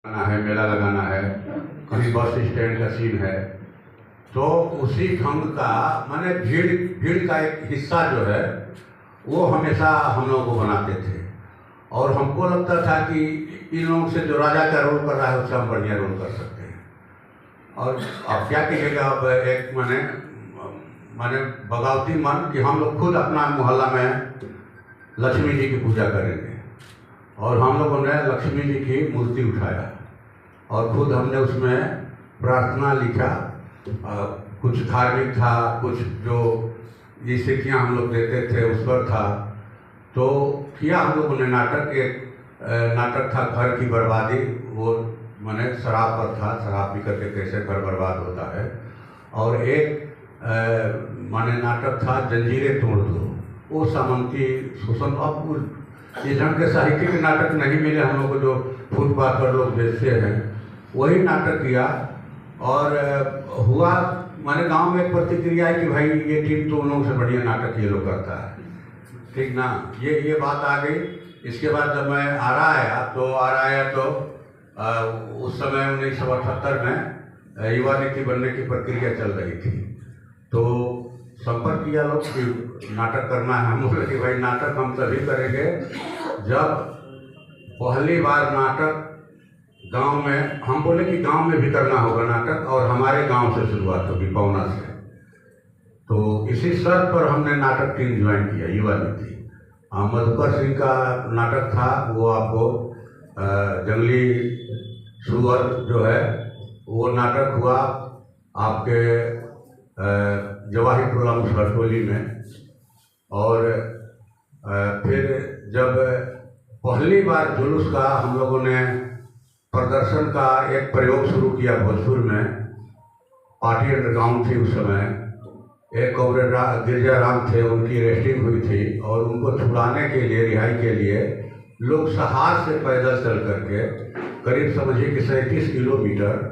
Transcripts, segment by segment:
लगाना है, मेला लगाना है, कहीं बस स्टैंड का सीन है, तो उसी ढंग का माने भीड़ का एक हिस्सा जो है वो हमेशा हम लोगों को बनाते थे। और हमको लगता था कि इन लोगों से जो राजा का रोल कर रहा है उससे हम बढ़िया रोल कर सकते हैं। और अब क्या कहिएगा, अब एक माने माने बगावती मन कि हम लोग खुद अपना मोहल्ला में लक्ष्मी जी की पूजा करेंगे, और हम लोगों ने लक्ष्मी जी की मूर्ति उठाया और खुद हमने उसमें प्रार्थना लिखा। कुछ धार्मिक था, कुछ जो ये स्थितियाँ हम लोग देते थे उस पर था। तो किया हम लोगों ने नाटक, एक नाटक था घर की बर्बादी, वो माने शराब पर था, शराब पी करके कैसे घर बर्बाद होता है। और एक माने नाटक था जंजीरें तोड़ दो, वो सामंती शोषण। अब इस ढंग के साहित्य के नाटक नहीं मिले हम लोग को जो फुटपाथ पर लोग बेचते हैं, वही नाटक किया। और हुआ माने गांव में एक प्रतिक्रिया है कि भाई ये टीम तो उन लोगों से बढ़िया नाटक ये लोग करता है, ठीक ना। ये बात आ गई। इसके बाद जब मैं आरा आया तो उस समय 1978 में युवा नीति बनने की प्रक्रिया चल रही थी। तो संपर्क किया लोग कि नाटक करना है। हम बोले कि भाई नाटक हम तभी करेंगे जब पहली बार नाटक गांव में, हम बोले कि गांव में भी करना होगा नाटक, और हमारे गांव से शुरुआत होगी, पौना से। तो इसी शर्त पर हमने नाटक टीम ज्वाइन किया, युवा नीति। मधुकर सिंह का नाटक था, वो आपको जंगली सुअर जो है वो नाटक हुआ आपके जवाहिर टोला मुसहरटोली में। और फिर जब पहली बार जुलूस का हम लोगों ने प्रदर्शन का एक प्रयोग शुरू किया भोजपुर में, पार्टी अंडरग्राउंड थी उस समय, एक कॉमरेड गिरजा राम थे, उनकी रेस्टिंग हुई थी, और उनको छुड़ाने के लिए, रिहाई के लिए लोग सहार से पैदल चल करके करीब समझिए कि 37 किलोमीटर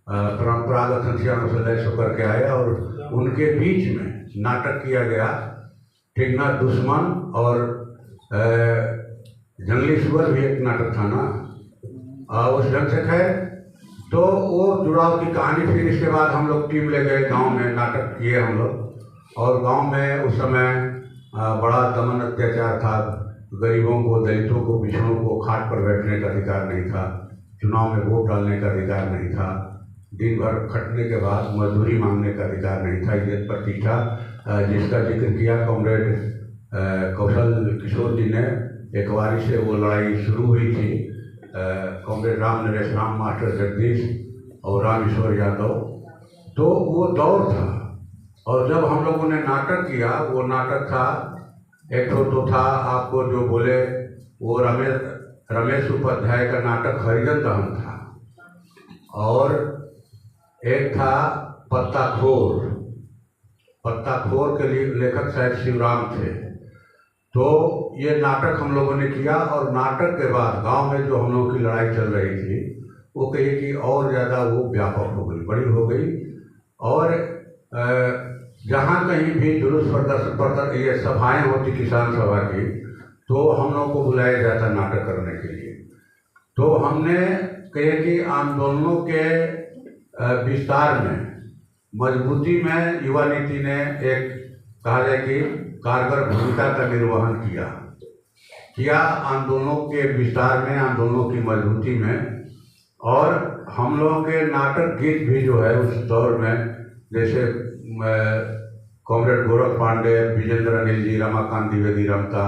परंपरागत हथियारों से लैस होकर के आए, और उनके बीच में नाटक किया गया, ठीक ना। दुश्मन और जंगली सुअर भी एक नाटक था ना, उस ढंग से खैर। तो वो जुड़ाव की कहानी। फिर इसके बाद हम लोग टीम ले गए गांव में, नाटक किए हम लोग। और गांव में उस समय बड़ा दमन अत्याचार था, गरीबों को, दलितों को, पिछड़ों को खाट पर बैठने का अधिकार नहीं था, चुनाव में वोट डालने का अधिकार नहीं था, दिन भर खटने के बाद मजदूरी मांगने का अधिकार नहीं था, इज्जत प्रतिष्ठा जिसका जिक्र किया कॉमरेड कौशल किशोर जी ने। एक बारी से वो लड़ाई शुरू हुई थी, कॉमरेड राम नरेश राम, मास्टर जगदीश और राम ईश्वर यादव। तो वो दौर था। और जब हम लोगों ने नाटक किया, वो नाटक था, एक तो था आपको जो बोले वो रमेश उपाध्याय का नाटक हरिजन दहन था, और एक था पत्ताखोर के लिए लेखक शायद शिवराम थे। तो ये नाटक हम लोगों ने किया। और नाटक के बाद गांव में जो हम लोगों की लड़ाई चल रही थी वो कहिए कि और ज़्यादा वो व्यापक हो गई, बड़ी हो गई। और जहाँ कहीं भी जुलूस प्रदर्शन ये सभाएं होती किसान सभा की, तो हम लोगों को बुलाया जाता नाटक करने के लिए। तो हमने कहे कि आंदोलनों के विस्तार में, मजबूती में युवा नीति ने एक कहा जाए कि कारगर भूमिका का निर्वहन किया आंदोलनों के विस्तार में, आंदोलनों की मजबूती में। और हम लोगों के नाटक गीत भी जो है उस दौर में, जैसे कॉमरेड गोरख पांडे, विजेंद्र अनिल जी, रमाकांत द्विवेदी रमता,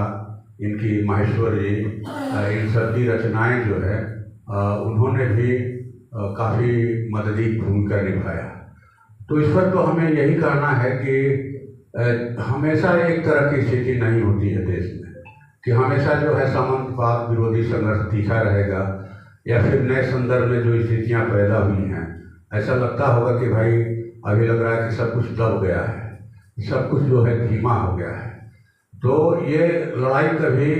इनकी माहेश्वर जी, इन सबकी रचनाएं जो है उन्होंने भी काफ़ी मददी भूमिका निभाया। तो इस पर तो हमें यही कहना है कि हमेशा एक तरह की स्थिति नहीं होती है देश में कि हमेशा जो है सामंतवाद विरोधी संघर्ष तीखा रहेगा, या फिर नए संदर्भ में जो स्थितियाँ पैदा हुई हैं, ऐसा लगता होगा कि भाई अभी लग रहा है कि सब कुछ दब गया है, सब कुछ जो है धीमा हो गया है। तो ये लड़ाई कभी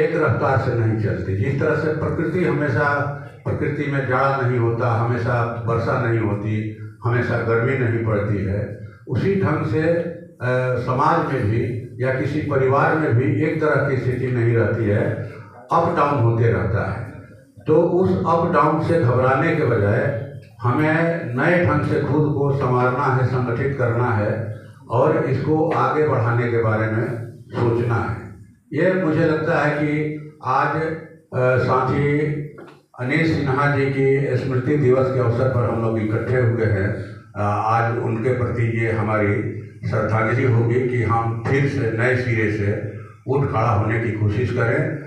एक रफ्तार से नहीं चलती। जिस तरह से प्रकृति में जाड़ा नहीं होता, हमेशा वर्षा नहीं होती, हमेशा गर्मी नहीं पड़ती है, उसी ढंग से समाज में भी या किसी परिवार में भी एक तरह की स्थिति नहीं रहती है, अप डाउन होते रहता है। तो उस अप डाउन से घबराने के बजाय हमें नए ढंग से खुद को संवारना है, संगठित करना है और इसको आगे बढ़ाने के बारे में सोचना है। ये मुझे लगता है कि आज साथी अनिल सिन्हा जी की स्मृति दिवस के अवसर पर हम लोग इकट्ठे हुए हैं। आज उनके प्रति ये हमारी श्रद्धांजलि होगी कि हम फिर से नए सिरे से उठ खड़ा होने की कोशिश करें।